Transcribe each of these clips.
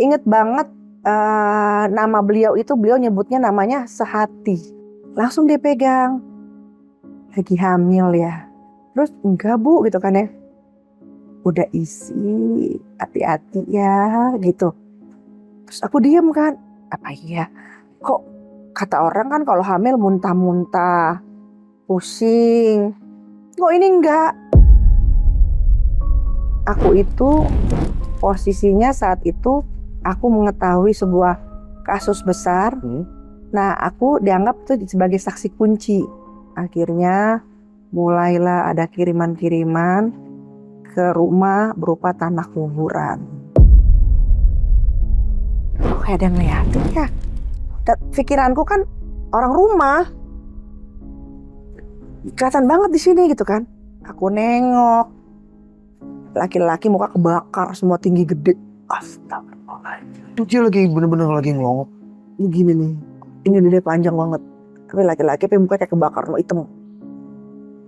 inget banget nama beliau itu, beliau nyebutnya namanya Sehati. Langsung dia pegang, lagi hamil ya. Terus enggak bu gitu kan ya, udah isi, hati-hati ya gitu. Terus aku diem kan, apa iya? Kok kata orang kan kalau hamil muntah-muntah, pusing. Kok ini enggak? Aku itu posisinya saat itu aku mengetahui sebuah kasus besar. Nah aku dianggap tuh sebagai saksi kunci. Akhirnya mulailah ada kiriman-kiriman ke rumah berupa tanah kuburan. Kayak ada yang ngeliatin ya. Pikiranku kan orang rumah. Kelihatan banget di sini gitu kan. Aku nengok. Laki-laki muka kebakar, semua tinggi gede. Astagfirullahaladzim. Dia lagi bener-bener lagi ngelongok. Ini gini nih. Ini dede panjang banget. Tapi laki-laki tapi mukanya kayak kebakar, hitam.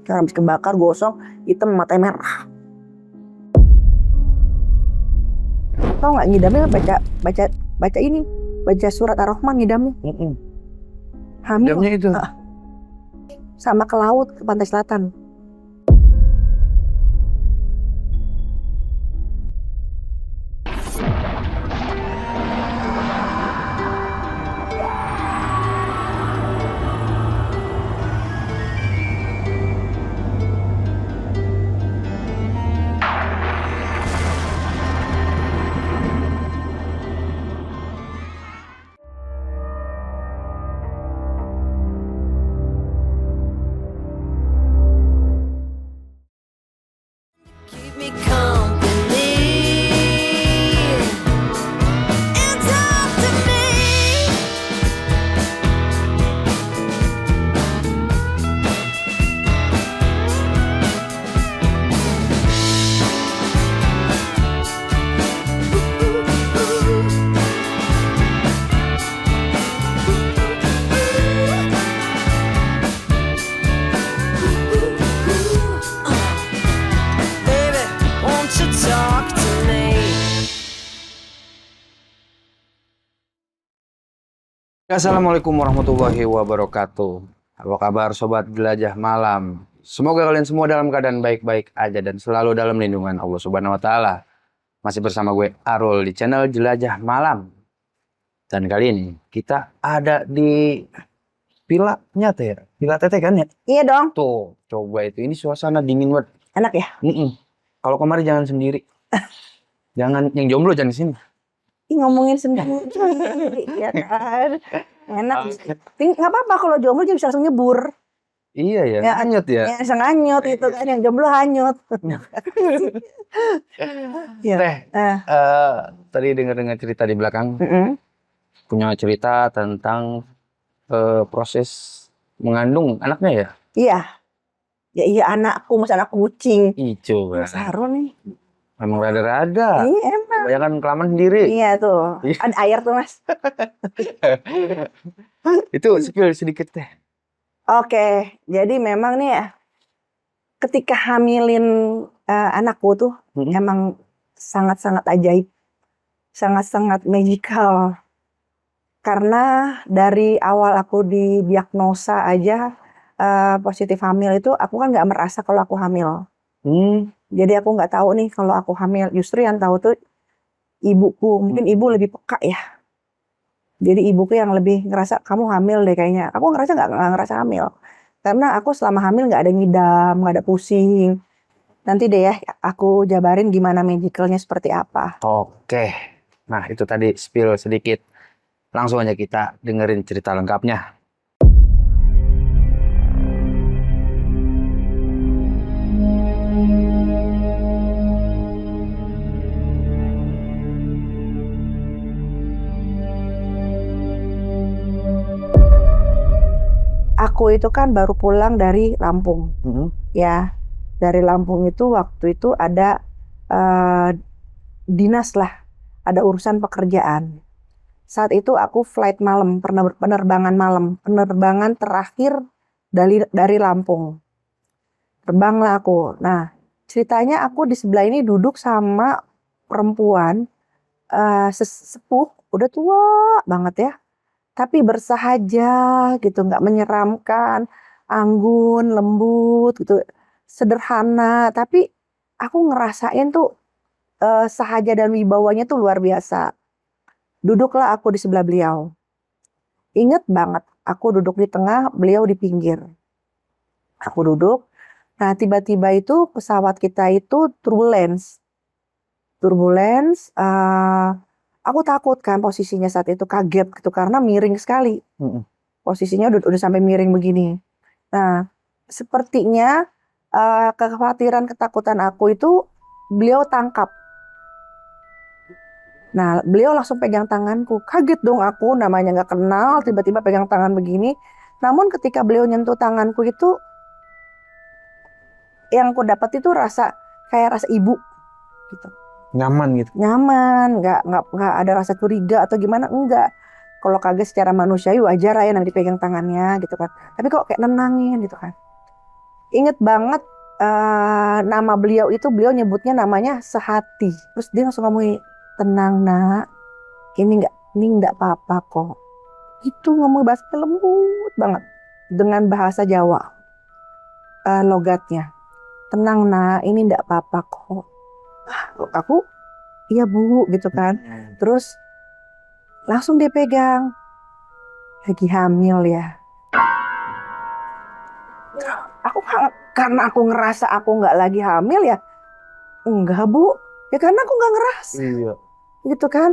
Karena habis kebakar, gosong, hitam, matanya merah. Tahu nggak ngidamnya baca ini, baca surat Ar-Rahman ngidamnya. Hamil. Ngidamnya itu. Sama ke laut, ke pantai selatan. Assalamualaikum warahmatullahi wabarakatuh. Apa kabar sobat jelajah malam? Semoga kalian semua dalam keadaan baik-baik aja dan selalu dalam lindungan Allah Subhanahu wa taala. Masih bersama gue Arul di channel Jelajah Malam. Dan kali ini kita ada di Villa-nya Teh ya. Villa Teteh kan ya? Iya dong. Tuh, coba itu. Ini suasana dingin banget. Enak ya? Kalau kemarin jangan sendiri. Jangan yang jomblo jangan di sini. Ngomongin sendiri, ya kan? Enak. Nggak apa-apa kalau jomblo dia bisa langsung nyebur. Iya ya, hanyut ya. Ya, bisa nganyut itu kan, yang jomblo hanyut. Ya. Teh, tadi dengar-dengar cerita di belakang, punya cerita tentang proses mengandung anaknya ya? Iya. Ya iya anakku, mas anak kucing. Ijo, Mas Harun nih. Memang rada-rada. Iya emang. Kebanyakan kelamaan sendiri. Iya tuh. Ada air tuh mas. Itu spill sedikit teh. Oke, jadi memang nih ya, ketika hamilin anakku tuh emang sangat-sangat ajaib, sangat-sangat magical. Karena dari awal aku didiagnosa aja positif hamil itu, aku kan nggak merasa kalau aku hamil. Jadi aku nggak tahu nih kalau aku hamil. Justru yang tahu tuh ibuku. Mungkin ibu lebih peka ya. Jadi ibuku yang lebih ngerasa kamu hamil deh kayaknya. Aku ngerasa nggak ngerasa hamil. Karena aku selama hamil nggak ada ngidam, nggak ada pusing. Nanti deh ya aku jabarin gimana magicalnya seperti apa. Oke. Nah itu tadi spill sedikit. Langsung aja kita dengerin cerita lengkapnya. Aku itu kan baru pulang dari Lampung, ya. Dari Lampung itu waktu itu ada dinas lah, ada urusan pekerjaan. Saat itu aku flight malam, penerbangan malam, penerbangan terakhir dari Lampung. Terbanglah aku. Nah, ceritanya aku di sebelah ini duduk sama perempuan sepuh, udah tua banget ya. Tapi bersahaja gitu, nggak menyeramkan, anggun, lembut gitu, sederhana. Tapi aku ngerasain tuh sahaja dan wibawanya tuh luar biasa. Duduklah aku di sebelah beliau. Ingat banget, aku duduk di tengah, beliau di pinggir. Aku duduk. Nah, tiba-tiba itu pesawat kita itu turbulence. Turbulence, aku takut kan posisinya saat itu, kaget gitu karena miring sekali. Posisinya udah sampai miring begini. Nah, sepertinya kekhawatiran, ketakutan aku itu beliau tangkap. Nah, beliau langsung pegang tanganku. Kaget dong aku, namanya nggak kenal, tiba-tiba pegang tangan begini. Namun ketika beliau nyentuh tanganku itu, yang aku dapat itu kayak rasa ibu gitu. Nyaman gitu. Nyaman, nggak ada rasa curiga atau gimana, enggak. Kalau kaget secara manusiawi wajar ya nanti pegang tangannya gitu kan. Tapi kok kayak nenangin gitu kan. Ingat banget nama beliau itu, beliau nyebutnya namanya Sehati. Terus dia langsung ngomong, tenang nak, ini nggak apa-apa kok. Itu ngomong bahasa lembut banget dengan bahasa Jawa, logatnya. Tenang nak, ini nggak apa-apa kok. Aku iya bu gitu kan. Terus langsung dia pegang, lagi hamil ya. Karena aku ngerasa aku nggak lagi hamil ya, enggak bu, ya karena aku nggak ngerasa. Iya. Gitu kan.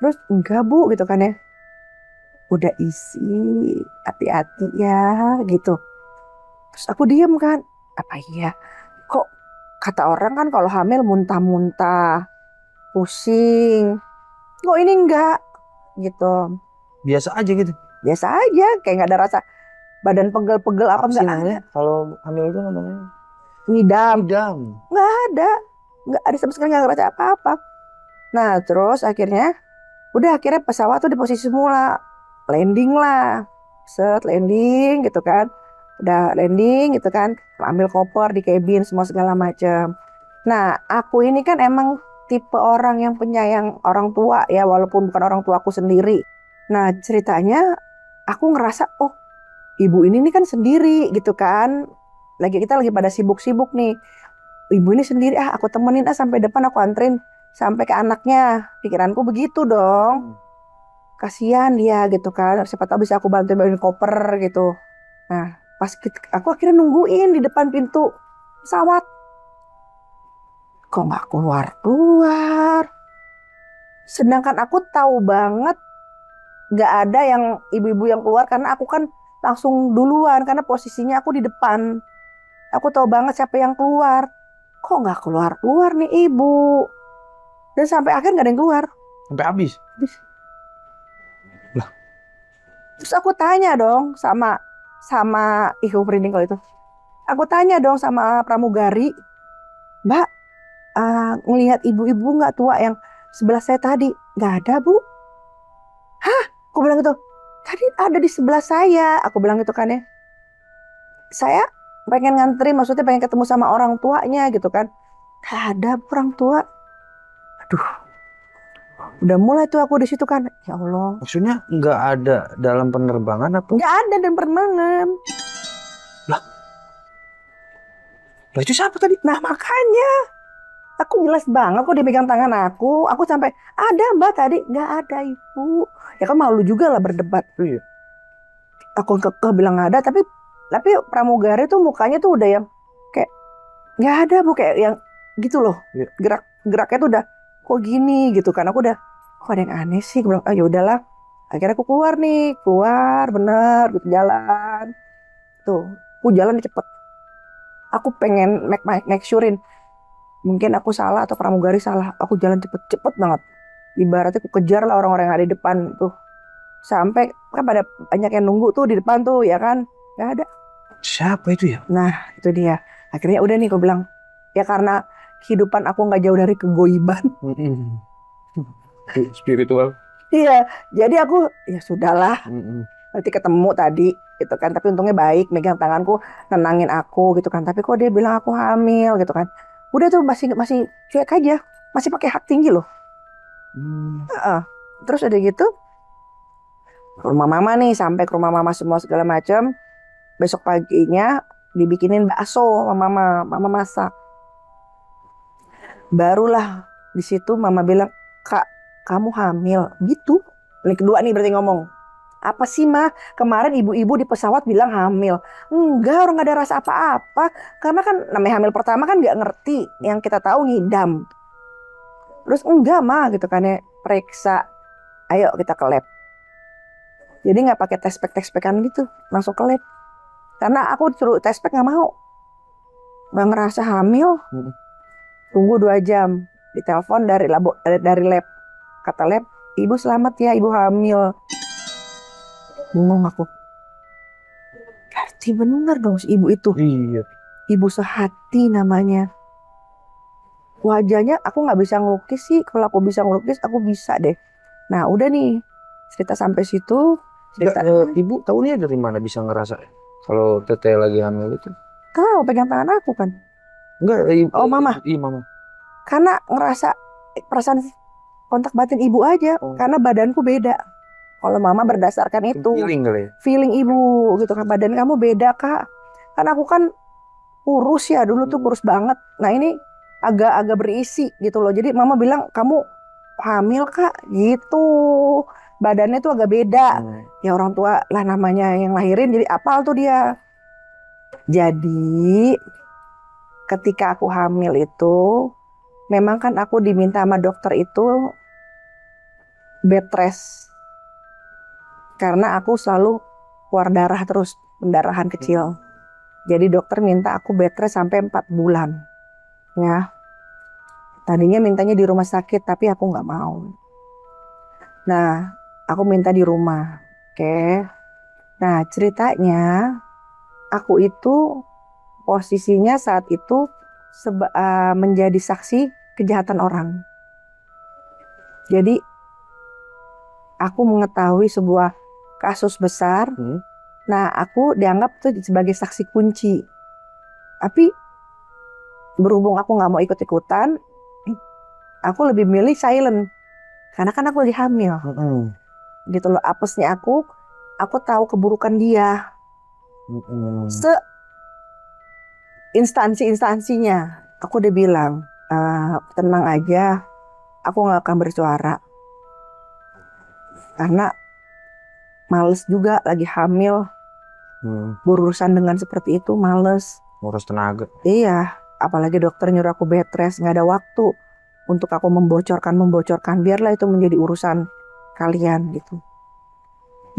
Terus enggak bu gitu kan ya, udah isi, hati-hati ya gitu. Terus aku diem kan, apa iya kok kata orang kan kalau hamil muntah-muntah, pusing, kok ini enggak gitu. Biasa aja gitu. Biasa aja, kayak nggak ada rasa badan pegel-pegel apa Apa sih nggak ada. namanya? Kalau hamil itu namanya Ngidam, idam. nggak ada sama sekali, nggak ngerasa apa-apa. Nah terus akhirnya pesawat tuh di posisi semula, landing lah, landing gitu kan, udah landing gitu kan, ambil koper di cabin semua segala macam. Nah aku ini kan emang tipe orang yang penyayang orang tua ya, walaupun bukan orang tua aku sendiri. Nah ceritanya aku ngerasa, oh ibu ini kan sendiri gitu kan, kita lagi pada sibuk-sibuk nih, ibu ini sendiri, aku temenin sampai depan, aku anterin sampai ke anaknya. Pikiranku begitu dong, kasihan dia gitu kan, siapa tahu bisa aku bantu bawain koper gitu. Nah aku akhirnya nungguin di depan pintu pesawat, kok nggak keluar. Sedangkan aku tahu banget nggak ada yang ibu-ibu yang keluar, karena aku kan langsung duluan karena posisinya aku di depan. Aku tahu banget siapa yang keluar. Kok nggak keluar nih ibu? Dan sampai akhir nggak ada yang keluar. Sampai habis. Lah. Terus aku tanya dong sama ibu merinding kalau itu. Aku tanya dong sama pramugari, Mbak, ngelihat ibu-ibu nggak tua yang sebelah saya tadi? Nggak ada bu. Hah? Aku bilang gitu. Tadi ada di sebelah saya. Aku bilang gitu kan ya. Saya pengen nganterin, maksudnya pengen ketemu sama orang tuanya gitu kan. Nggak ada orang tua. Aduh. Udah mulai tuh aku di situ kan. Ya Allah. Maksudnya nggak ada dalam penerbangan apa? Nggak ada dan penerbangan. Lah itu siapa tadi? Nah makanya aku jelas banget kok dia pegang tangan aku. Aku sampai, ada mbak tadi. Nggak ada ibu. Ya kan malu juga lah berdebat. Iya. Aku kekeh bilang nggak ada. Tapi pramugari tuh mukanya tuh udah yang kayak nggak ada bu, kayak yang gitu loh. Iya. Geraknya tuh udah kok gini gitu kan. Aku udah, kok ada yang aneh sih. Aku bilang, ya udahlah. Akhirnya aku keluar bener gitu, jalan. Tuh, aku jalan cepet. Aku pengen make surein. Mungkin aku salah atau pramugari salah. Aku jalan cepet banget. Ibaratnya aku kejar lah orang-orang yang ada di depan tuh. Sampai kan pada banyak yang nunggu tuh di depan tuh ya kan. Gak ada. Siapa itu ya? Nah itu dia. Akhirnya udah nih aku bilang. Ya karena kehidupan aku gak jauh dari kegoiban. Spiritual. Iya. Jadi aku ya sudahlah. Nanti ketemu tadi gitu kan. Tapi untungnya baik. Megang tanganku. Nenangin aku gitu kan. Tapi kok dia bilang aku hamil gitu kan. Udah tuh masih cuek aja. Masih pakai hak tinggi loh. Heeh. Terus udah gitu ke rumah mama nih, sampai ke rumah mama semua segala macam. Besok paginya dibikinin bakso sama mama masak. Barulah di situ mama bilang, "Kak, kamu hamil." Gitu. Ini kedua nih berarti ngomong. Apa sih mah? Kemarin ibu-ibu di pesawat bilang hamil. Enggak, orang nggak ada rasa apa-apa. Karena kan namanya hamil pertama kan nggak ngerti. Yang kita tahu ngidam. Terus enggak mah gitu kan ya. Periksa. Ayo kita ke lab. Jadi nggak pakai tespek-tespekan gitu. Langsung ke lab. Karena aku suruh tespek nggak mau. Nggak ngerasa hamil. Tunggu 2 jam. Ditelepon dari lab. Kata lab, ibu selamat ya, ibu hamil. Bingung aku. Berarti bener dong si ibu itu. Iya. Ibu sehati namanya. Wajahnya aku nggak bisa ngelukis sih. Kalau aku bisa ngelukis, aku bisa deh. Nah udah nih. Cerita sampai situ. Cerita. Ibu tahunya dari mana bisa ngerasa kalau teteh lagi hamil itu? Tahu pegang tangan aku kan. Enggak, Oh mama. iya mama. Karena ngerasa perasaan kontak batin ibu aja. Oh. Karena badanku beda. Kalau mama berdasarkan itu. Feeling kali ya? Feeling ibu gitu kan. Badan kamu beda kak. Karena aku kan kurus ya. Dulu tuh kurus banget. Nah ini agak berisi gitu loh. Jadi mama bilang kamu hamil kak gitu. Badannya tuh agak beda. Ya orang tua lah namanya yang lahirin. Jadi apal tuh dia. Jadi ketika aku hamil itu. Memang kan aku diminta sama dokter itu bed rest. Karena aku selalu keluar darah terus. Pendarahan kecil. Jadi dokter minta aku bed rest sampai 4 bulan. Ya. Tadinya mintanya di rumah sakit, tapi aku nggak mau. Nah, aku minta di rumah. Oke. Nah, ceritanya aku itu posisinya saat itu menjadi saksi kejahatan orang. Jadi aku mengetahui sebuah kasus besar. Nah, aku dianggap tuh sebagai saksi kunci. Tapi berhubung aku nggak mau ikut-ikutan, aku lebih milih silent. Karena kan aku lagi hamil. Gitu loh, apesnya aku tahu keburukan dia. Instansinya, aku udah bilang, tenang aja, aku nggak akan bersuara. Karena males juga lagi hamil, berurusan dengan seperti itu males. Ngurus tenaga. Iya, apalagi dokter nyuruh aku bed rest, nggak ada waktu untuk aku membocorkan. Biarlah itu menjadi urusan kalian gitu.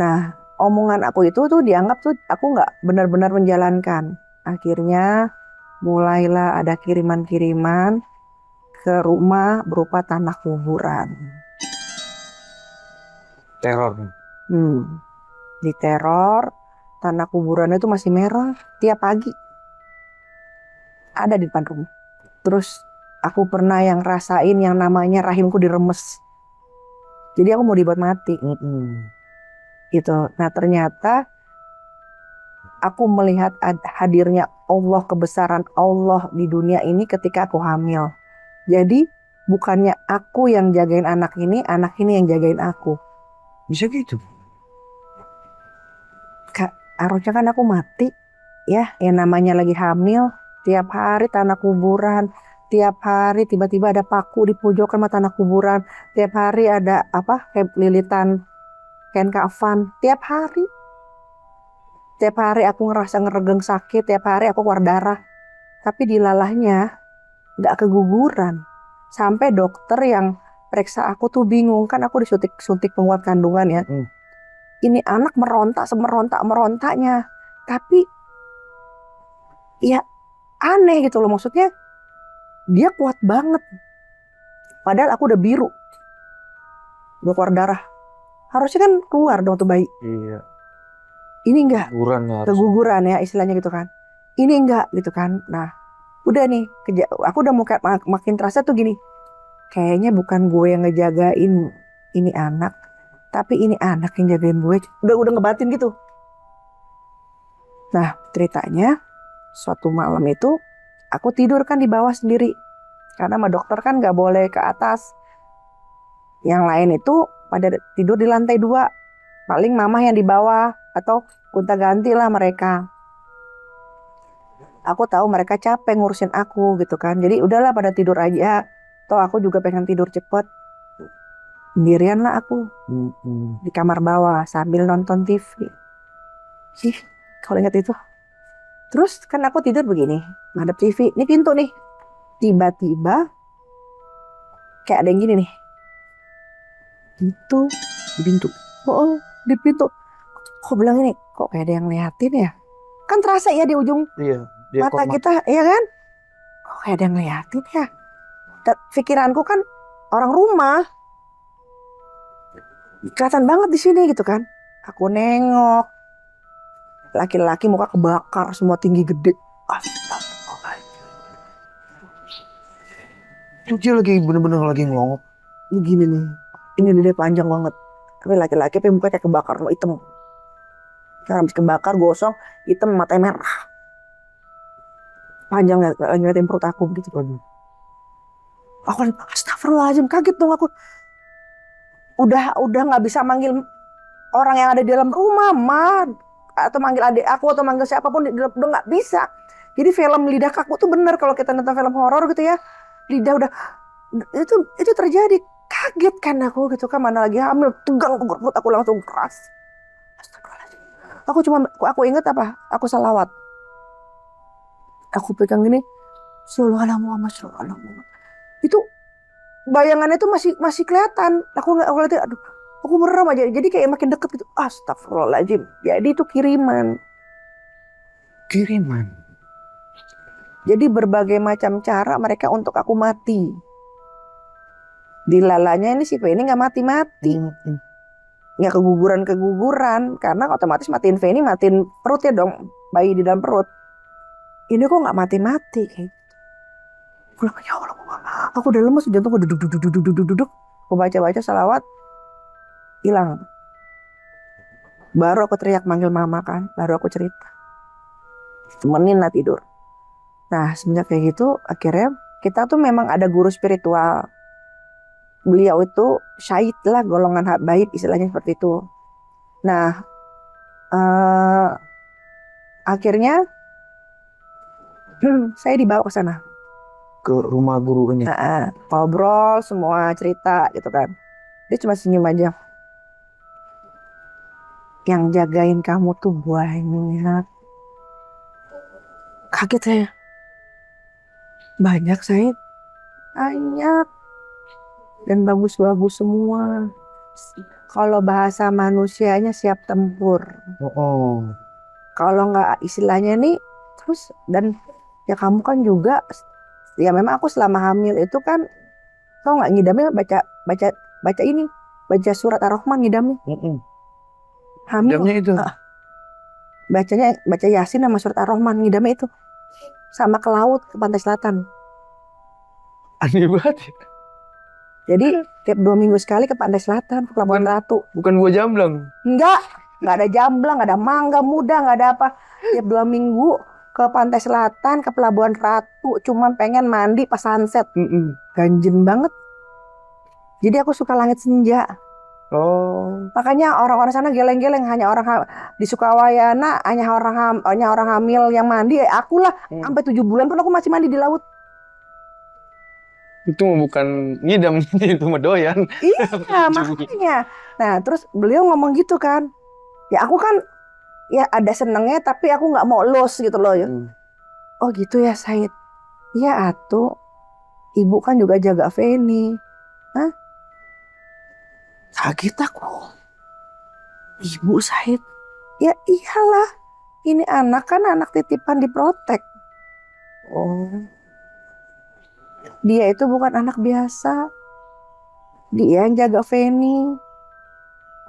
Nah, omongan aku itu tuh dianggap tuh aku nggak benar-benar menjalankan. Akhirnya mulailah ada kiriman-kiriman ke rumah berupa tanah kuburan. Teror. Diteror, tanah kuburannya itu masih merah tiap pagi. Ada di depan rumah. Terus aku pernah yang rasain yang namanya rahimku diremes. Jadi aku mau dibuat mati. Gitu. Nah ternyata aku melihat hadirnya Allah, kebesaran Allah di dunia ini ketika aku hamil. Jadi bukannya aku yang jagain anak ini yang jagain aku. Bisa gitu? Harusnya kan aku mati. Ya, yang namanya lagi hamil. Tiap hari tanah kuburan. Tiap hari tiba-tiba ada paku di pojokan sama tanah kuburan. Tiap hari ada kayak lilitan kain kafan. Tiap hari aku ngerasa ngeregeng sakit. Tiap hari aku keluar darah. Tapi dilalahnya gak keguguran. Sampai dokter yang periksa aku tuh bingung. Kan aku disuntik penguat kandungan ya. Ini anak merontak semerontak-merontaknya. Tapi ya aneh gitu loh. Maksudnya dia kuat banget. Padahal aku udah biru. Udah keluar darah. Harusnya kan keluar dong tuh bayi. Iya. Ini enggak. Keguguran ya istilahnya gitu kan. Ini enggak gitu kan. Nah udah nih. Aku udah makin terasa tuh gini. Kayaknya bukan gue yang ngejagain ini anak. Tapi ini anak yang jagain gue. Udah ngebatin gitu. Nah ceritanya. Suatu malam itu. Aku tidur kan di bawah sendiri. Karena sama dokter kan gak boleh ke atas. Yang lain itu pada tidur di lantai 2. Paling mama yang di bawah atau gonta ganti lah mereka. Aku tahu mereka capek ngurusin aku gitu kan. Jadi udahlah pada tidur aja. Toh aku juga pengen tidur cepet. Sendirian lah aku di kamar bawah sambil nonton TV. Ih, kalau ingat itu. Terus kan aku tidur begini, ngadep TV. Ini pintu nih. Tiba-tiba kayak ada yang gini nih. Itu di pintu. Oh, di pintu. Kok bilang ini? Kok kayak ada yang ngeliatin ya? Kan terasa ya di ujung Iya, mata kita, iya kan? Kok kayak ada yang ngeliatin ya? Dan pikiranku kan orang rumah. Kelihatan banget di sini gitu kan. Aku nengok. Laki-laki muka kebakar, semua tinggi gede. Astagfirullahaladzim. Dia lagi bener-bener lagi ngelongok. Ini gini nih. Ini dia panjang banget. Tapi laki-laki tapi muka kayak kebakar, hitam. Karena habis kebakar, gosong, hitam, matanya merah. Panjang ngeliatin perut aku gitu. Aku astagfirullahaladzim, kaget dong aku. Udah nggak bisa manggil orang yang ada di dalam rumah, atau manggil adik aku atau manggil siapapun udah nggak bisa. Jadi film lidah kaku tuh bener kalau kita nonton film horor gitu ya, lidah udah itu terjadi. Kaget kan aku gitu kan, mana lagi hamil, tegang tuh perut aku langsung keras. Astagfirullahaladzim. Aku inget apa? Aku salawat. Aku pegang gini, sallallahu alaihi Muhammad. Itu bayangannya tuh masih kelihatan. Aku lihat, aduh, aku merem aja. Jadi kayak makin deket gitu. Astagfirullahaladzim. Jadi itu kiriman. Kiriman. Jadi berbagai macam cara mereka untuk aku mati. Di lalanya ini si Feni nggak mati-mati. Nggak keguguran. Karena otomatis matiin Feni, matiin perutnya dong. Bayi di dalam perut. Ini kok nggak mati-mati kayak gitu. Aku bilang, ya Allah, aku udah lemes, jantungku duduk. Aku baca salawat, hilang. Baru aku teriak manggil mama kan, baru aku cerita. Temenin lah tidur. Nah semenjak kayak gitu, akhirnya kita tuh memang ada guru spiritual. Beliau itu syahid lah, golongan habaib istilahnya seperti itu. Nah akhirnya saya dibawa ke sana. Ke rumah guru ini. Ngobrol semua cerita gitu kan. Dia cuma senyum aja. Yang jagain kamu tuh banyak. Kaget saya. Banyak saya. Banyak. Dan bagus-bagus semua. Kalau bahasa manusianya siap tempur. Kalau nggak istilahnya nih terus, dan ya kamu kan juga, ya memang aku selama hamil itu kan, tau nggak, ngidamnya baca ini, baca surat Ar-Rahman ngidamnya. Hamil. Ngidamnya itu. Baca Yasin sama surat Ar-Rahman ngidamnya itu. Sama ke laut, ke pantai selatan. Aneh banget ya. Jadi tiap 2 minggu sekali ke pantai selatan, ke Pelabuhan Ratu. Bukan gua jamblang. Nggak ada jamblang, nggak ada mangga muda, nggak ada apa. Tiap 2 minggu ke pantai selatan, ke Pelabuhan Ratu, cuman pengen mandi pas sunset. Ganjen banget. Jadi aku suka langit senja. Makanya orang-orang sana geleng-geleng, hanya orang di Sukawayana, hanya orang hamil yang mandi. Aku lah sampai 7 bulan pun aku masih mandi di laut. Itu bukan ngidam, itu mah doyan. Iya, makanya. Nah, terus beliau ngomong gitu kan. Ya aku kan ya ada senengnya, tapi aku nggak mau los gitu loh ya. Oh gitu ya Said. Ya atuh, ibu kan juga jaga Feni. Hah? Kaget aku. Ibu Said. Ya iyalah. Ini anak kan anak titipan diprotek. Dia itu bukan anak biasa. Dia yang jaga Feni.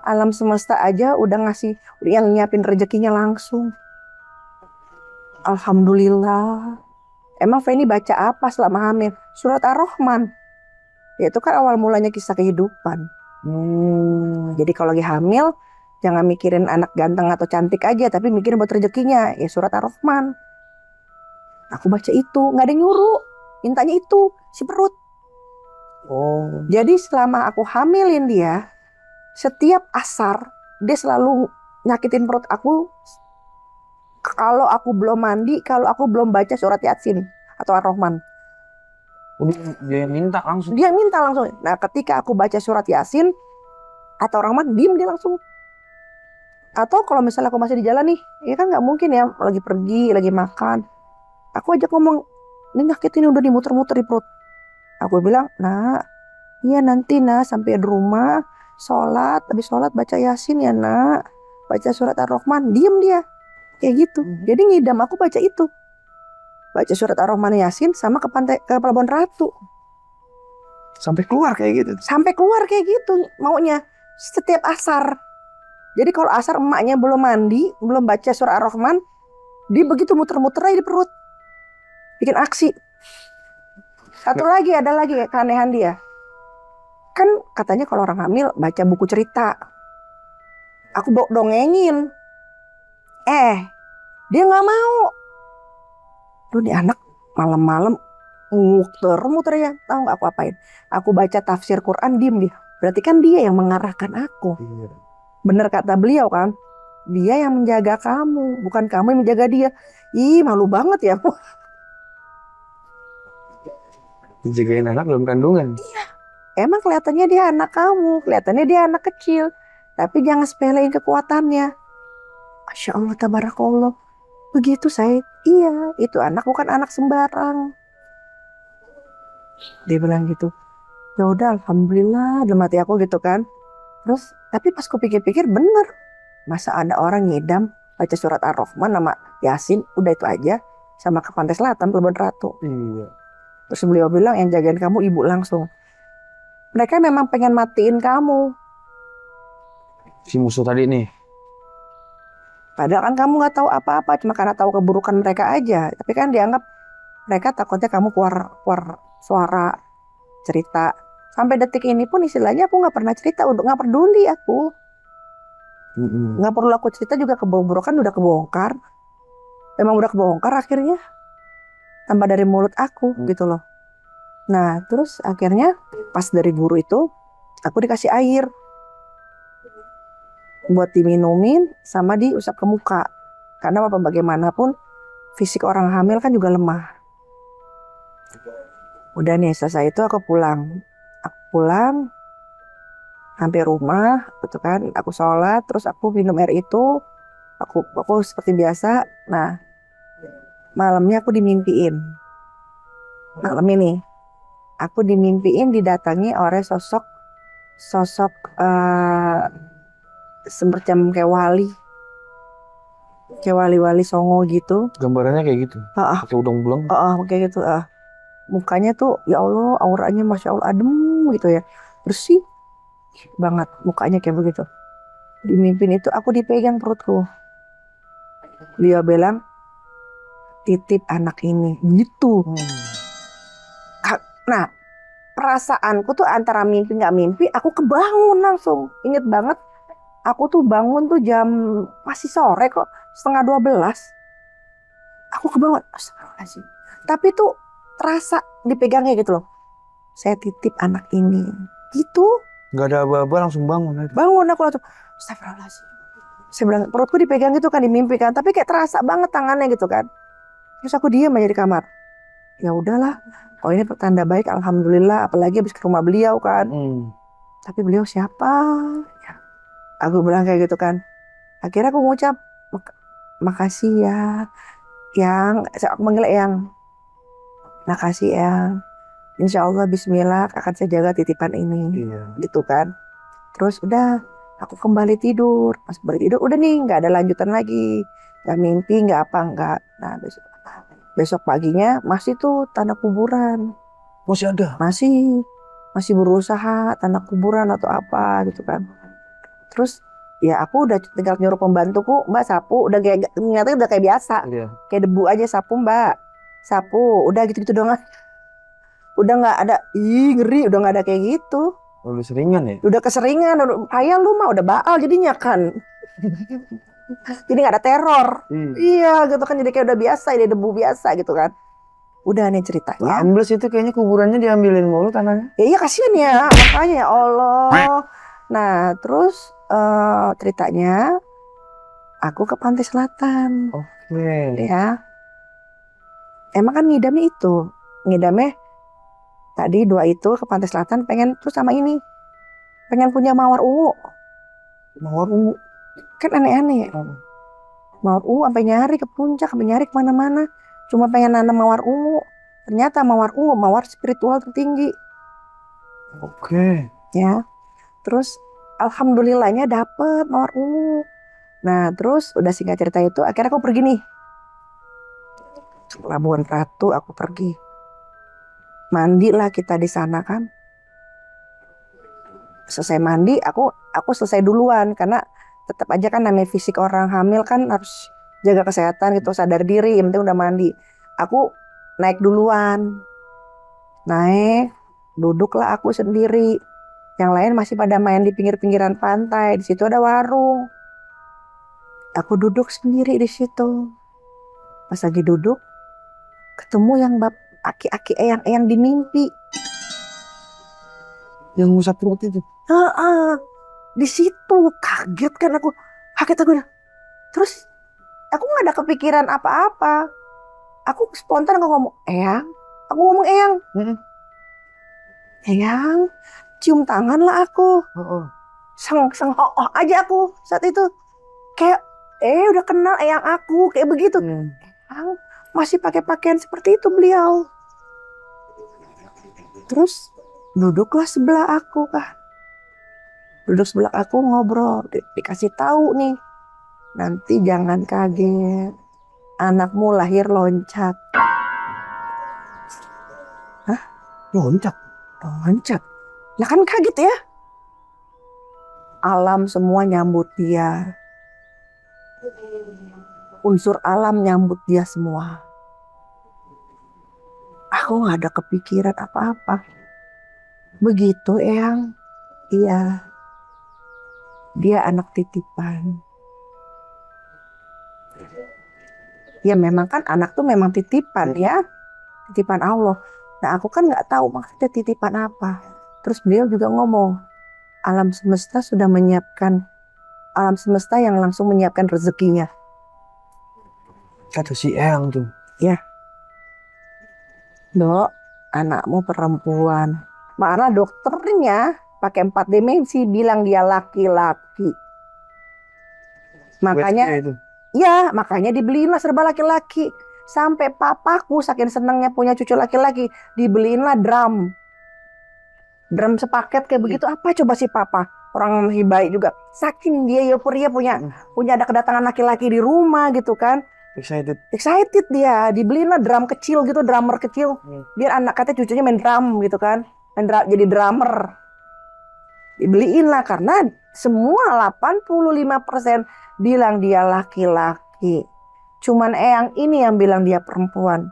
Alam semesta aja udah ngasih, yang nyiapin rezekinya langsung. Alhamdulillah. Emang Feni baca apa selama hamil? Surat Ar-Rahman. Itu kan awal mulanya kisah kehidupan. Jadi kalau lagi hamil, jangan mikirin anak ganteng atau cantik aja, tapi mikirin buat rezekinya. Ya surat Ar-Rahman. Aku baca itu, nggak ada nyuruh. Mintanya itu, si perut. Oh. Jadi selama aku hamilin dia, setiap asar dia selalu nyakitin perut aku. Kalau aku belum mandi, kalau aku belum baca surat Yasin atau Ar-Rahman. Dia minta langsung. Dia minta langsung. Nah, ketika aku baca surat Yasin atau Rahman, diem dia langsung. Atau kalau misalnya aku masih di jalan nih, ya kan nggak mungkin ya, lagi pergi, lagi makan. Aku ajak ngomong, ini nyakitin udah dimuter-muter di perut. Aku bilang, nah, iya nanti nah sampai di rumah, habis sholat baca Yasin ya nak. Baca surat Ar-Rahman, diem dia. Kayak gitu. Jadi ngidam aku baca itu. Baca surat Ar-Rahman Yasin sama ke Pelabuhan Ratu. Sampai keluar kayak gitu. Sampai keluar kayak gitu maunya. Setiap asar. Jadi kalau asar emaknya belum mandi, belum baca surat Ar-Rahman, dia begitu muter-muter aja di perut. Bikin aksi. Ada lagi keanehan dia. Kan katanya kalau orang hamil baca buku cerita. Aku dongengin. Dia nggak mau. Duh, nih anak malam-malam muter-muter ya. Tahu nggak aku apain? Aku baca tafsir Quran, diem dia. Berarti kan dia yang mengarahkan aku. Iya. Bener kata beliau kan. Dia yang menjaga kamu, bukan kamu yang menjaga dia. Ih, malu banget ya. Dijagain anak dalam kandungan. Emang kelihatannya dia anak kamu, kelihatannya dia anak kecil. Tapi jangan sepelein kekuatannya. Masya Allah, tabarakallah. Begitu saya, iya, itu anak bukan anak sembarang. Dia bilang gitu. Ya udah, alhamdulillah, dalam hati aku gitu kan. Terus, tapi pas aku pikir-pikir bener. Masa ada orang ngidam baca surat Ar-Rahman nama Yasin, udah itu aja. Sama ke Pantai Selatan, Pelabuhan Ratu. Iya. Terus beliau bilang yang jagain kamu ibu langsung. Mereka memang pengen matiin kamu. Si musuh tadi nih. Padahal kan kamu nggak tahu apa-apa, cuma karena tahu keburukan mereka aja. Tapi kan dianggap mereka takutnya kamu keluar suara cerita. Sampai detik ini pun istilahnya aku nggak pernah cerita, untuk nggak peduli aku. Nggak perlu aku cerita juga, keburukan udah kebongkar. Memang udah kebongkar akhirnya. Tambah dari mulut aku gitu loh. Nah terus akhirnya pas dari guru itu aku dikasih air buat diminumin sama diusap ke muka. Karena apa bagaimanapun fisik orang hamil kan juga lemah. Udah nih selesai itu aku pulang. Aku pulang sampai rumah gitu kan. Aku sholat terus aku minum air itu. Aku seperti biasa. Nah malamnya aku dimimpiin. Malam ini aku dimimpiin didatangi oleh sosok semacam kayak wali songo gitu. Gambarannya kayak gitu. Pakai udang belang. Kayak gitu. Mukanya tuh ya Allah, auranya masya Allah adem gitu ya, bersih banget mukanya kayak begitu. Dimimpin itu aku dipegang perutku. Dia bilang titip anak ini gitu. Nah perasaanku tuh antara mimpi nggak mimpi, aku kebangun langsung. Ingat banget. Aku tuh bangun tuh jam masih sore kok, 11:30. Aku kebangun, astagfirullahaladzim. Tapi tuh terasa dipegangnya gitu loh. Saya titip anak ini, gitu. Nggak ada aba-aba langsung bangun. Bangun aku langsung, astagfirullahaladzim. Saya bilang, perutku dipegang gitu kan, dimimpi kan. Tapi kayak terasa banget tangannya gitu kan. Terus aku diam aja di kamar. Ya udahlah, kalau ini pertanda baik, alhamdulillah. Apalagi habis ke rumah beliau kan. Tapi beliau siapa? Aku bilang kayak gitu kan. Akhirnya aku ngucap, makasih ya. Aku manggil Eyang. Makasih Eyang. Insya Allah bismillah akan saya jaga titipan ini. Iya. Gitu kan. Terus udah aku kembali tidur. Pas kembali tidur udah nih gak ada lanjutan lagi. Gak mimpi, gak apa, enggak. Nah besok paginya masih tuh tanda kuburan. Masih ada? Masih berusaha tanda kuburan atau apa gitu kan. Terus ya aku udah tinggal nyuruh pembantuku, Mbak sapu, udah kayak biasa. Iya. Kayak debu aja, sapu Mbak. Sapu, udah gitu-gitu doang. Udah nggak ada, ngeri, udah nggak ada kayak gitu. Udah seringan ya? Udah keseringan, kayak lu mah udah baal jadinya kan. Jadi nggak ada teror. Iya gitu kan, jadi kayak udah biasa, ini debu biasa gitu kan. Udah nih ceritanya. Ambles itu kayaknya kuburannya diambilin mulu tanahnya. Ya iya kasihan ya, makanya ya Allah. Nah terus ceritanya aku ke Pantai Selatan. Oke. Ya. Emang kan ngidamnya itu. Ngidamnya tadi 2 itu ke Pantai Selatan pengen terus sama ini. Pengen punya mawar ungu. Mawar ungu. Kan aneh-aneh ya. Mawar ungu sampai nyari ke puncak, sampai nyari kemana-mana. Cuma pengen nanam mawar ungu. Ternyata mawar ungu, mawar spiritual tertinggi. Oke. Ya. Terus alhamdulillahnya dapet mawar ungu. Nah terus udah singkat cerita itu akhirnya aku pergi nih. Ke Labuan Ratu aku pergi. Mandi lah kita di sana kan. Selesai mandi aku selesai duluan karena tetap aja kan namanya fisik orang hamil kan harus jaga kesehatan gitu, sadar diri, yang penting udah mandi. Aku naik duluan. Naik, duduklah aku sendiri. Yang lain masih pada main di pinggir-pinggiran pantai. Di situ ada warung. Aku duduk sendiri di situ. Pas lagi duduk, ketemu yang aki-aki eyang-eyang di mimpi. Yang ngusap perut itu. Di situ kaget kan aku. Kaget aku. Terus aku nggak ada kepikiran apa-apa. Aku spontan aku ngomong, "Eyang." Aku ngomong, "Eyang." "Eyang." Cium tangan lah aku. Seng oh aja aku saat itu. Kayak udah kenal eyang aku kayak begitu. Eyang masih pakai pakaian seperti itu beliau. Terus duduklah sebelah aku kan. Duduk sebelah aku ngobrol, dikasih tahu nih. Nanti jangan kaget. Anakmu lahir loncat. Hah? Loncat. Loncat? Lah kan kaget ya. Alam semua nyambut dia. Unsur alam nyambut dia semua. Aku gak ada kepikiran apa-apa. Begitu Eyang. Iya. Dia anak titipan. Ya memang kan anak tuh memang titipan ya. Titipan Allah. Nah aku kan gak tahu maksudnya titipan apa. Terus beliau juga ngomong. Alam semesta sudah menyiapkan. Alam semesta yang langsung menyiapkan rezekinya. Kata si Eyang tuh. Ya. Dok, anakmu perempuan. Malah dokternya pakai 4 dimensi bilang dia laki-laki. Makanya, itu. ya makanya dibeliinlah serba laki-laki. Sampai papaku saking senangnya punya cucu laki-laki, dibeliinlah drum. Drum sepaket kayak begitu. Apa coba si papa? Orang masih baik juga. Saking dia euforia punya ada kedatangan laki-laki di rumah gitu kan. Excited dia, dibeliin lah drum kecil gitu, drummer kecil. Biar anak katanya cucunya main drum gitu kan. Jadi drummer. Dibeliin lah karena semua 85% bilang dia laki-laki. Cuman Eyang ini yang bilang dia perempuan.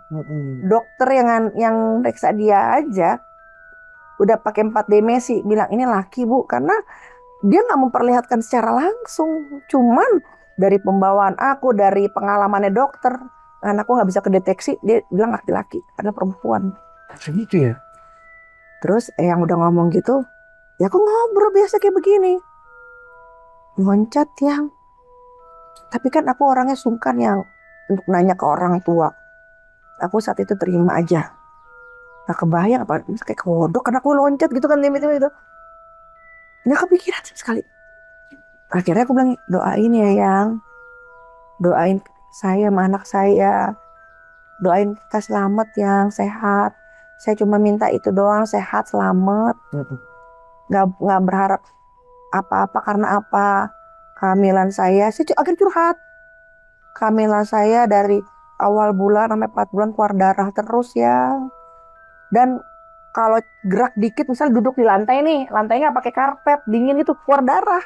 Dokter yang reksa dia aja udah pakai 4 dimensi bilang ini laki bu, karena dia nggak memperlihatkan secara langsung, cuman dari pembawaan aku, dari pengalamannya dokter, anakku nggak bisa kedeteksi, dia bilang laki-laki, ada perempuan. Segitu ya? Terus yang udah ngomong gitu, ya aku ngobrol biasa kayak begini. Loncat yang, tapi kan aku orangnya sungkan yang untuk nanya ke orang tua. Aku saat itu terima aja. Nah kebayang apa, kayak kodok karena aku loncat gitu kan, tiba-tiba itu. Nggak kepikiran sekali. Akhirnya aku bilang, doain ya Yang. Doain saya sama anak saya. Doain kita selamat Yang, sehat. Saya cuma minta itu doang, sehat, selamat. Nggak berharap apa-apa karena apa. Kehamilan saya akhirnya curhat. Kehamilan saya dari awal bulan sampai 4 bulan keluar darah terus ya. Dan kalau gerak dikit, misal duduk di lantai nih, lantainya pakai karpet, dingin itu keluar darah.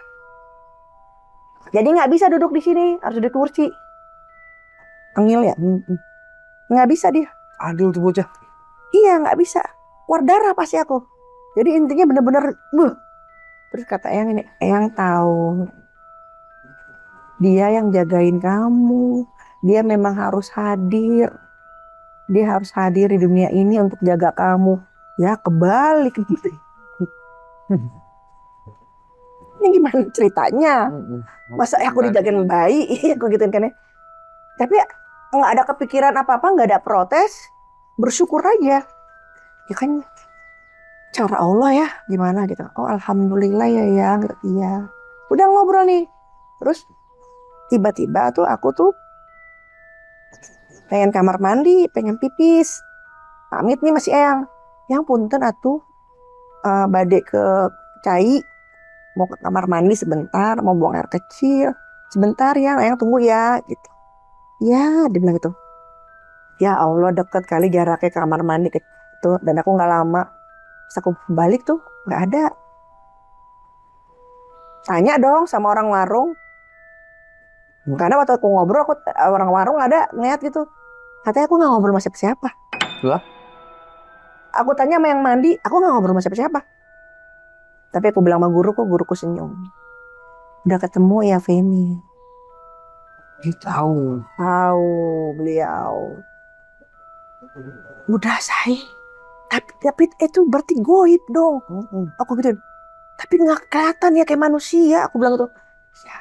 Jadi nggak bisa duduk di sini, harus duduk di kursi. Tengil ya? Nggak bisa dia. Adil tuh bocah. Iya nggak bisa. Keluar darah pasti aku. Jadi intinya bener-bener, Terus kata Eyang ini, Eyang tahu. Dia yang jagain kamu. Dia memang harus hadir. Dia harus hadir di dunia ini untuk jaga kamu. Ya kebalik gitu. Ini gimana ceritanya? Masa aku dijagain bayi, aku gituin kan ya. Tapi nggak ada kepikiran apa-apa, nggak ada protes, bersyukur aja. Ya kan cara Allah ya, gimana gitu. Oh alhamdulillah ya yang, iya. Udah ngobrol nih. Terus tiba-tiba tuh aku tuh pengen kamar mandi, pengen pipis. Pamit nih masih Eyang. Yang punten atuh bade ke cai, mau ke kamar mandi sebentar, mau buang air kecil. Sebentar ya, Eyang tunggu ya gitu. Ya, dia bilang gitu. Ya Allah deket kali jaraknya ke kamar mandi ke itu, dan aku nggak lama. Terus aku balik tuh nggak ada. Tanya dong sama orang warung. Karena waktu aku ngobrol, orang warung ada ngeliat gitu. Katanya aku nggak ngobrol sama siapa-siapa. Lah? Aku tanya sama yang mandi, aku nggak ngobrol sama siapa-siapa. Tapi aku bilang sama guru, kok guruku senyum. Udah ketemu ya Feni. Dia tahu. Tahu beliau. Udah say. Tapi itu berarti goib dong. Aku gitu. Tapi nggak kelihatan ya kayak manusia. Aku bilang gitu. Ya.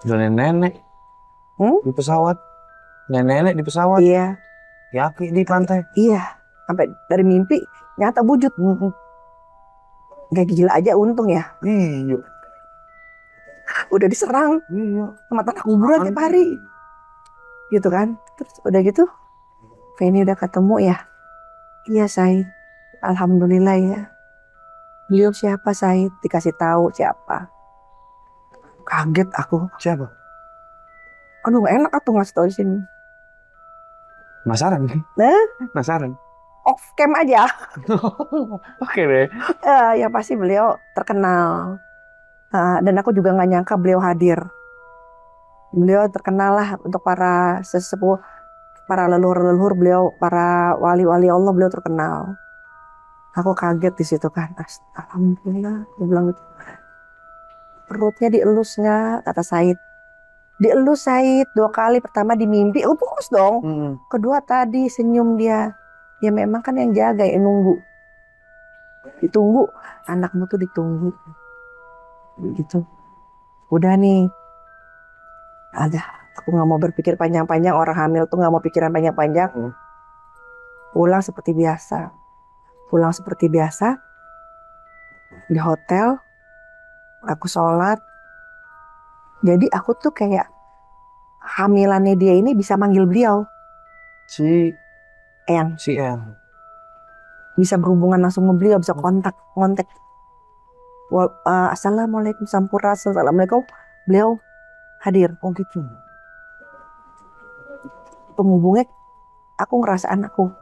Udah nenek di pesawat. Nenek di pesawat. Iya. Yaki di pantai. Iya. Sampai dari mimpi nyata wujud. Kayak gila aja untung ya. Iya. Udah diserang sama tanah kuburan tiap hari. Gitu kan. Terus udah gitu. Feni udah ketemu ya. Iya Said. Alhamdulillah ya. Beliau siapa Said? Dikasih tahu siapa. Kaget aku. Siapa? Aduh gak enak atuh ngasih tahu di sini. Penasaran kan? Nah, Penasaran. off cam aja. Oke deh. Ya pasti beliau terkenal. Dan aku juga nggak nyangka beliau hadir. Beliau terkenal lah untuk para sesepuh, para leluhur-leluhur beliau, para wali-wali Allah beliau terkenal. Aku kaget di situ kan. Alhamdulillah, dia bilang gitu. Perutnya dielus nggak, kata Said. Dielus Said 2 kali, pertama di mimpi, aku puas dong. Kedua tadi senyum dia. Ya memang kan yang jaga ya nunggu. Ditunggu, anakmu tuh ditunggu. Gitu. Udah nih. Ada. Aku nggak mau berpikir panjang-panjang. Orang hamil tuh nggak mau pikiran panjang-panjang. Pulang seperti biasa. Pulang seperti biasa. Di hotel. Aku sholat. Jadi aku tuh kayak hamilannya dia ini bisa manggil beliau. Si Eyang. Bisa berhubungan langsung sama beliau. Bisa kontak. Assalamualaikum sampurasun. Assalamualaikum. Beliau hadir. Oh gitu. Penghubungnya aku ngerasa anakku.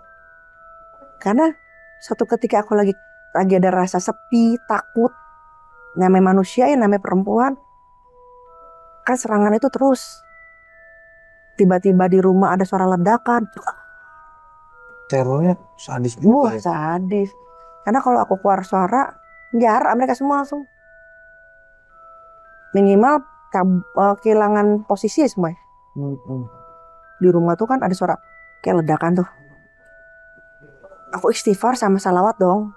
Karena suatu ketika aku lagi ada rasa sepi, takut. Namanya manusia ya, namanya perempuan. Kan serangan itu terus. Tiba-tiba di rumah ada suara ledakan. terornya sadis juga. Wah sadis. Karena kalau aku keluar suara, jarak mereka semua langsung. Minimal kehilangan posisi semua. Di rumah tuh kan ada suara kayak ledakan tuh. Aku istighfar sama salawat dong.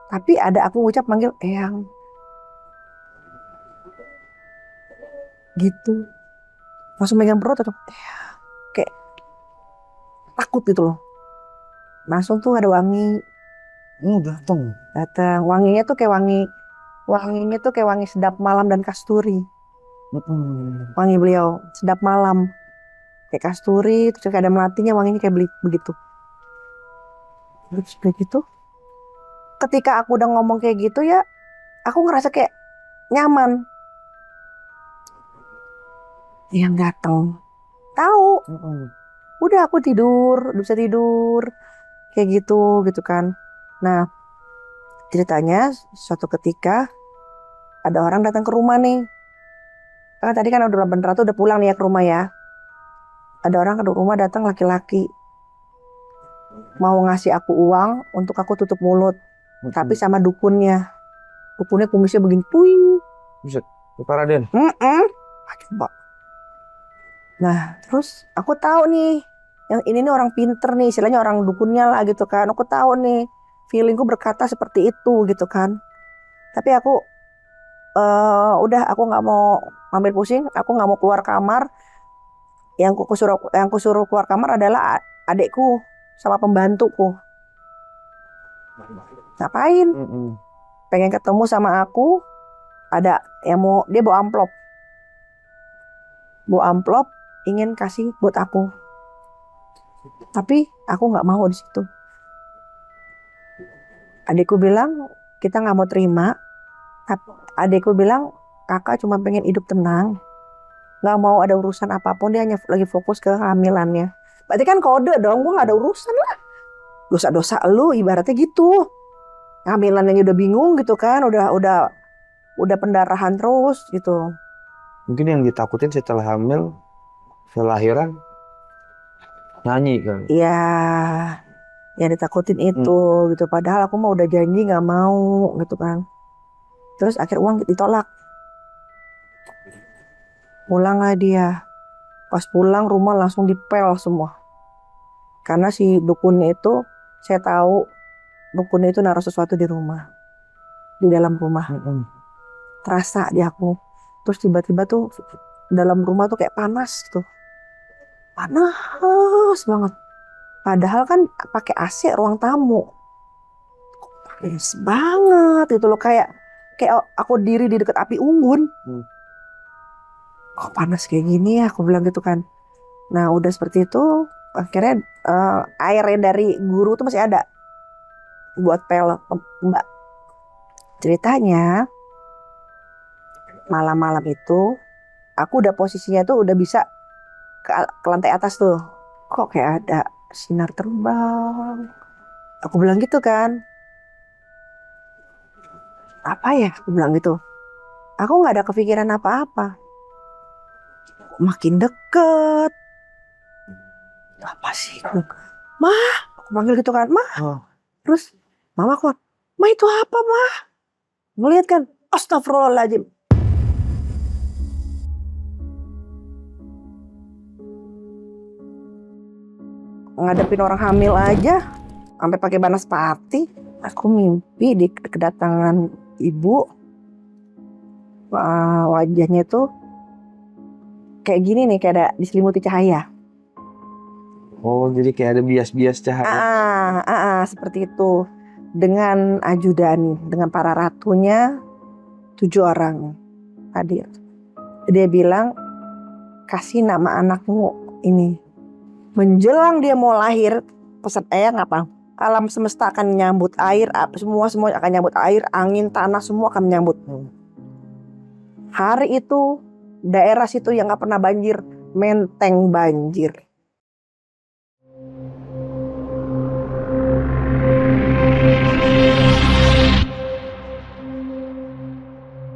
Tapi ada aku ngucap manggil Eyang. Gitu. Langsung megang perut atau kayak takut gitu loh. Langsung tuh ada wangi. Datang. Wanginya tuh kayak wangi sedap malam dan kasturi. Wangi beliau sedap malam. Kayak kasturi, terus kayak ada melatinya, wanginya kayak begitu. Terus begitu. Ketika aku udah ngomong kayak gitu ya, aku ngerasa kayak nyaman. Yang datang tahu. Udah aku tidur, bisa tidur. Kayak gitu kan. Nah, ceritanya suatu ketika ada orang datang ke rumah nih. Karena tadi kan udah bener tuh udah pulang nih ya ke rumah ya. Ada orang ke rumah datang laki-laki. Mau ngasih aku uang untuk aku tutup mulut. Tapi sama dukunnya. Dukunnya kumisnya begini. Puing. Bisa. Parah Den. Coba. Nah, terus aku tahu nih. yang ini nih orang pinter nih, istilahnya orang dukunnya lah gitu kan. Aku tahu nih, feelingku berkata seperti itu gitu kan. Tapi aku udah, aku nggak mau ngambil pusing, aku nggak mau keluar kamar. Yang kusuruh keluar kamar adalah adekku sama pembantuku. Ngapain? Mm-mm. Pengen ketemu sama aku, ada yang mau, dia bawa amplop, ingin kasih buat aku. Tapi aku nggak mau di situ. Adekku bilang kita nggak mau terima. Adekku bilang kakak cuma pengen hidup tenang, nggak mau ada urusan apapun, dia hanya lagi fokus ke kehamilannya. Berarti kan kode dong, gue nggak ada urusan lah. Dosa-dosa lu ibaratnya gitu. Kehamilannya udah bingung gitu kan, udah pendarahan terus gitu. Mungkin yang ditakutin setelah hamil, selahiran nyanyi kan. Iya, yang ditakutin itu gitu. Padahal aku mah udah janji nggak mau gitu kan. Terus akhir uang ditolak. Pulanglah dia. Pas pulang rumah langsung dipel semua. Karena si dukunnya itu, saya tahu dukunnya itu naruh sesuatu di rumah, di dalam rumah. Mm-mm. Terasa di aku. Terus tiba-tiba tuh dalam rumah tuh kayak panas gitu. Panas banget. Padahal kan pakai AC ruang tamu. Panas banget gitu loh, kayak aku diri di dekat api unggun. Kok panas kayak gini ya, aku bilang gitu kan. Nah udah seperti itu, akhirnya airnya dari guru tuh masih ada buat pel mbak. Ceritanya malam-malam itu aku udah posisinya tuh udah bisa ke lantai atas tuh. Kok kayak ada sinar terbang. Aku bilang gitu kan. Apa ya? Aku bilang gitu. Aku nggak ada kepikiran apa-apa. Makin deket. Apa sih? Mah, aku panggil gitu kan. Mah. Oh. Terus mama keluar. Mah itu apa mah? Ngeliat kan. Astagfirullahaladzim. Ngadepin orang hamil aja. Sampai pakai banaspati. Aku mimpi di kedatangan ibu. Wajahnya tuh kayak gini nih, kayak ada diselimuti cahaya. Oh, jadi kayak ada bias-bias cahaya. Seperti itu. Dengan ajudan, dengan para ratunya, 7 orang hadir. Dia bilang, kasih nama anakmu ini. Menjelang dia mau lahir, pesan eyang apa? Alam semesta akan menyambut air, semua akan menyambut air, angin, tanah, semua akan menyambut. Hari itu, daerah situ yang gak pernah banjir, Menteng banjir.